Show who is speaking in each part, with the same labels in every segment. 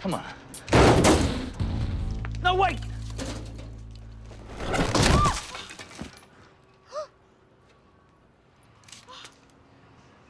Speaker 1: Come on. No, wait!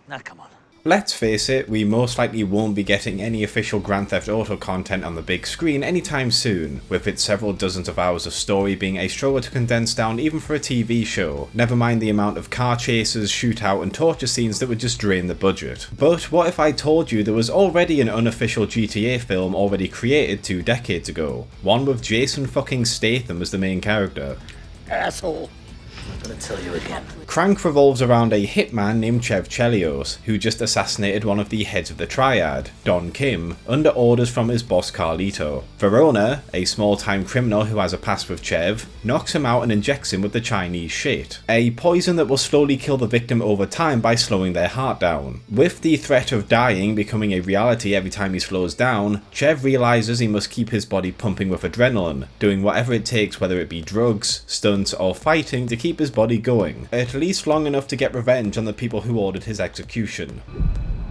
Speaker 1: Now, come on.
Speaker 2: Let's face it, we most likely won't be getting any official Grand Theft Auto content on the big screen anytime soon, with its several dozens of hours of story being a struggle to condense down even for a TV show, never mind the amount of car chases, shootout and torture scenes that would just drain the budget. But what if I told you there was already an unofficial GTA film already created 2 decades ago, one with Jason fucking Statham as the main character?
Speaker 1: Asshole. I'm gonna tell you again.
Speaker 2: Crank revolves around a hitman named Chev Chelios, who just assassinated one of the heads of the triad, Don Kim, under orders from his boss Carlito. Verona, a small-time criminal who has a past with Chev, knocks him out and injects him with the Chinese shit, a poison that will slowly kill the victim over time by slowing their heart down. With the threat of dying becoming a reality every time he slows down, Chev realizes he must keep his body pumping with adrenaline, doing whatever it takes, whether it be drugs, stunts or fighting, to keep his body going, at least long enough to get revenge on the people who ordered his execution.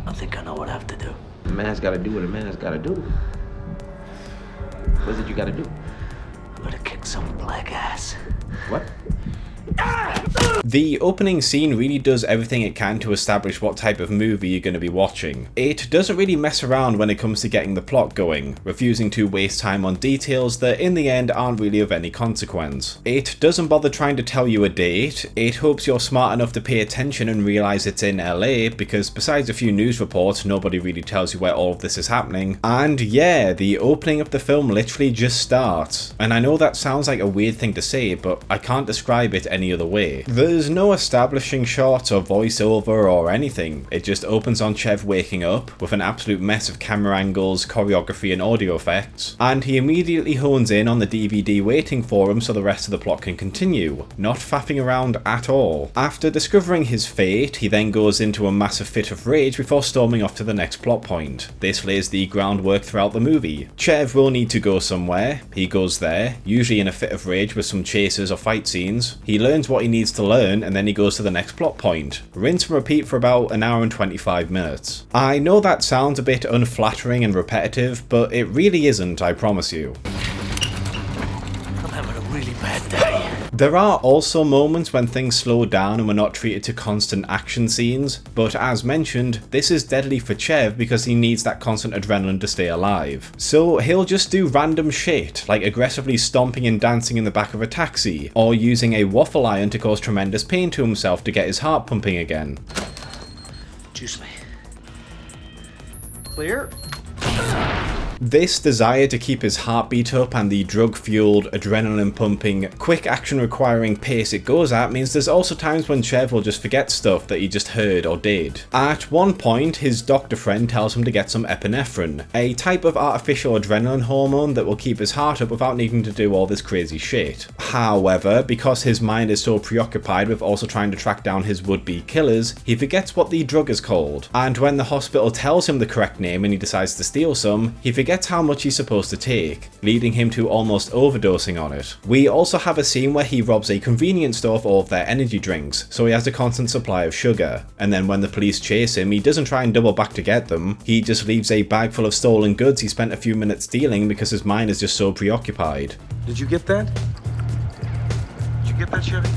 Speaker 1: I think I know what I have to do.
Speaker 3: A man's gotta do what a man's gotta do. What's it you gotta do?
Speaker 1: I'm gonna kick some black ass.
Speaker 3: What?
Speaker 2: The opening scene really does everything it can to establish what type of movie you're going to be watching. It doesn't really mess around when it comes to getting the plot going, refusing to waste time on details that in the end aren't really of any consequence. It doesn't bother trying to tell you a date, it hopes you're smart enough to pay attention and realise it's in LA, because besides a few news reports, nobody really tells you where all of this is happening. And yeah, the opening of the film literally just starts. And I know that sounds like a weird thing to say, but I can't describe it any other way. There's no establishing shots or voiceover or anything, it just opens on Chev waking up with an absolute mess of camera angles, choreography and audio effects, and he immediately hones in on the DVD waiting for him so the rest of the plot can continue, not faffing around at all. After discovering his fate, he then goes into a massive fit of rage before storming off to the next plot point. This lays the groundwork throughout the movie. Chev will need to go somewhere, he goes there, usually in a fit of rage with some chases or fight scenes. He learns what he needs to learn and then he goes to the next plot point. Rinse and repeat for about an hour and 25 minutes. I know that sounds a bit unflattering and repetitive, but it really isn't, I promise you.
Speaker 1: I'm having a really bad day.
Speaker 2: There are also moments when things slow down and we're not treated to constant action scenes, but as mentioned, this is deadly for Chev because he needs that constant adrenaline to stay alive. So he'll just do random shit, like aggressively stomping and dancing in the back of a taxi, or using a waffle iron to cause tremendous pain to himself to get his heart pumping again.
Speaker 1: Juice me. Clear?
Speaker 2: This desire to keep his heartbeat up and the drug-fueled, adrenaline-pumping, quick action-requiring pace it goes at means there's also times when Chev will just forget stuff that he just heard or did. At one point, his doctor friend tells him to get some epinephrine, a type of artificial adrenaline hormone that will keep his heart up without needing to do all this crazy shit. However, because his mind is so preoccupied with also trying to track down his would-be killers, he forgets what the drug is called, and when the hospital tells him the correct name and he decides to steal some, he forgets how much he's supposed to take, leading him to almost overdosing on it. We also have a scene where he robs a convenience store of all of their energy drinks, so he has a constant supply of sugar, and then when the police chase him, he doesn't try and double back to get them, he just leaves a bag full of stolen goods he spent a few minutes stealing because his mind is just so preoccupied.
Speaker 4: Did you get that? Did you get that, Chevy?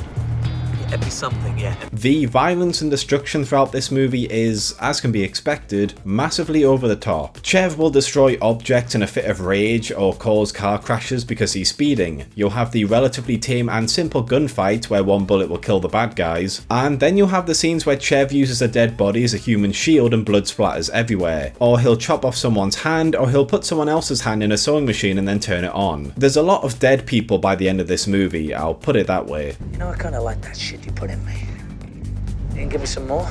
Speaker 1: That'd be something, yeah.
Speaker 2: The violence and destruction throughout this movie is, as can be expected, massively over the top. Chev will destroy objects in a fit of rage or cause car crashes because he's speeding. You'll have the relatively tame and simple gunfights where one bullet will kill the bad guys, and then you'll have the scenes where Chev uses a dead body as a human shield and blood splatters everywhere, or he'll chop off someone's hand, or he'll put someone else's hand in a sewing machine and then turn it on. There's a lot of dead people by the end of this movie, I'll put it that way.
Speaker 1: You know, I kinda like that shit you put in me. You can give me some more?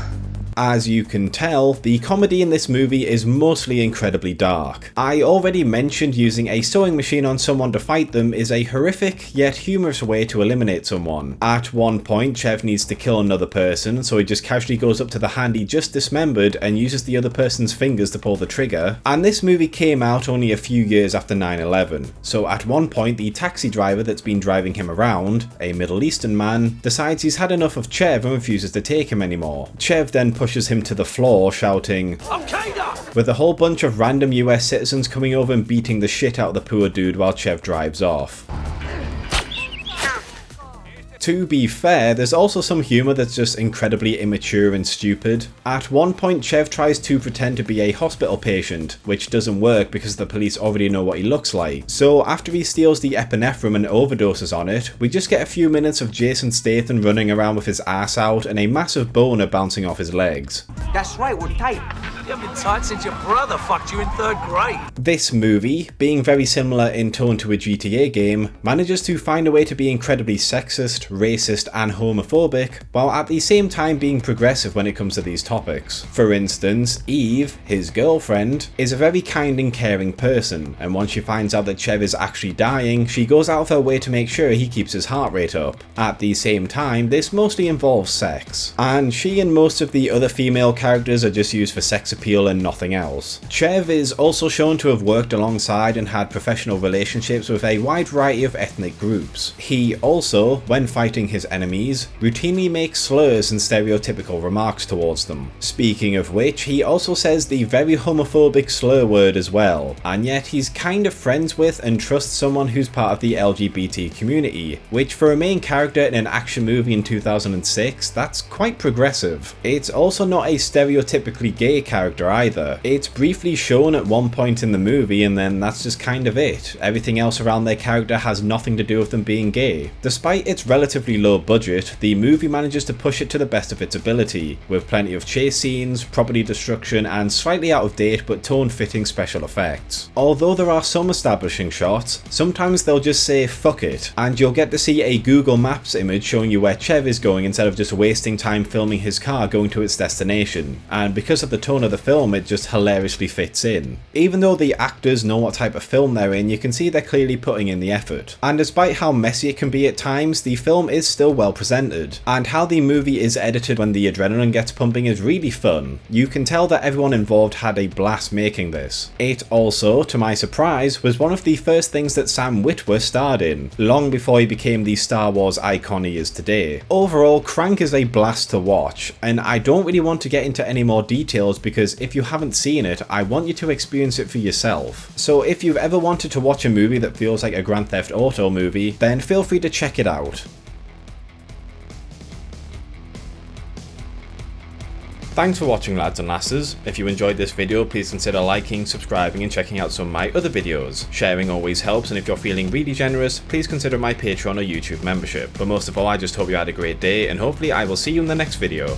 Speaker 2: As you can tell, the comedy in this movie is mostly incredibly dark. I already mentioned using a sewing machine on someone to fight them is a horrific yet humorous way to eliminate someone. At one point, Chev needs to kill another person, so he just casually goes up to the hand he just dismembered and uses the other person's fingers to pull the trigger. And this movie came out only a few years after 9/11, so at one point the taxi driver that's been driving him around, a Middle Eastern man, decides he's had enough of Chev and refuses to take him anymore. Chev then pushes pushes him to the floor, shouting,
Speaker 4: Al-Qaeda!
Speaker 2: with a whole bunch of random US citizens coming over and beating the shit out of the poor dude while Chev drives off. To be fair, there's also some humour that's just incredibly immature and stupid. At one point, Chev tries to pretend to be a hospital patient, which doesn't work because the police already know what he looks like. So after he steals the epinephrine and overdoses on it, we just get a few minutes of Jason Statham running around with his ass out and a massive boner bouncing off his legs.
Speaker 5: That's right, we're tight.
Speaker 4: You haven't been tight since your brother fucked you in 3rd grade.
Speaker 2: This movie, being very similar in tone to a GTA game, manages to find a way to be incredibly sexist, racist and homophobic, while at the same time being progressive when it comes to these topics. For instance, Eve, his girlfriend, is a very kind and caring person, and once she finds out that Chev is actually dying, she goes out of her way to make sure he keeps his heart rate up. At the same time, this mostly involves sex, and she and most of the other female characters are just used for sex appeal and nothing else. Chev is also shown to have worked alongside and had professional relationships with a wide variety of ethnic groups. He also, when fighting his enemies, routinely makes slurs and stereotypical remarks towards them. Speaking of which, he also says the very homophobic slur word as well, and yet he's kind of friends with and trusts someone who's part of the LGBT community, which for a main character in an action movie in 2006, that's quite progressive. It's also not a stereotypically gay character either. It's briefly shown at one point in the movie and then that's just kind of it. Everything else around their character has nothing to do with them being gay. Despite its relatively low budget, the movie manages to push it to the best of its ability, with plenty of chase scenes, property destruction and slightly out of date but tone-fitting special effects. Although there are some establishing shots, sometimes they'll just say fuck it, and you'll get to see a Google Maps image showing you where Chev is going instead of just wasting time filming his car going to its destination, and because of the tone of the film it just hilariously fits in. Even though the actors know what type of film they're in, you can see they're clearly putting in the effort. And despite how messy it can be at times, the film is still well presented, and how the movie is edited when the adrenaline gets pumping is really fun. You can tell that everyone involved had a blast making this. It also, to my surprise, was one of the first things that Sam Witwer starred in, long before he became the Star Wars icon he is today. Overall, Crank is a blast to watch, and I don't really want to get into any more details because if you haven't seen it, I want you to experience it for yourself. So if you've ever wanted to watch a movie that feels like a Grand Theft Auto movie, then feel free to check it out. Thanks for watching, lads and lasses. If you enjoyed this video, please consider liking, subscribing and checking out some of my other videos. Sharing always helps, and if you're feeling really generous, please consider my Patreon or YouTube membership. But most of all, I just hope you had a great day, and hopefully I will see you in the next video.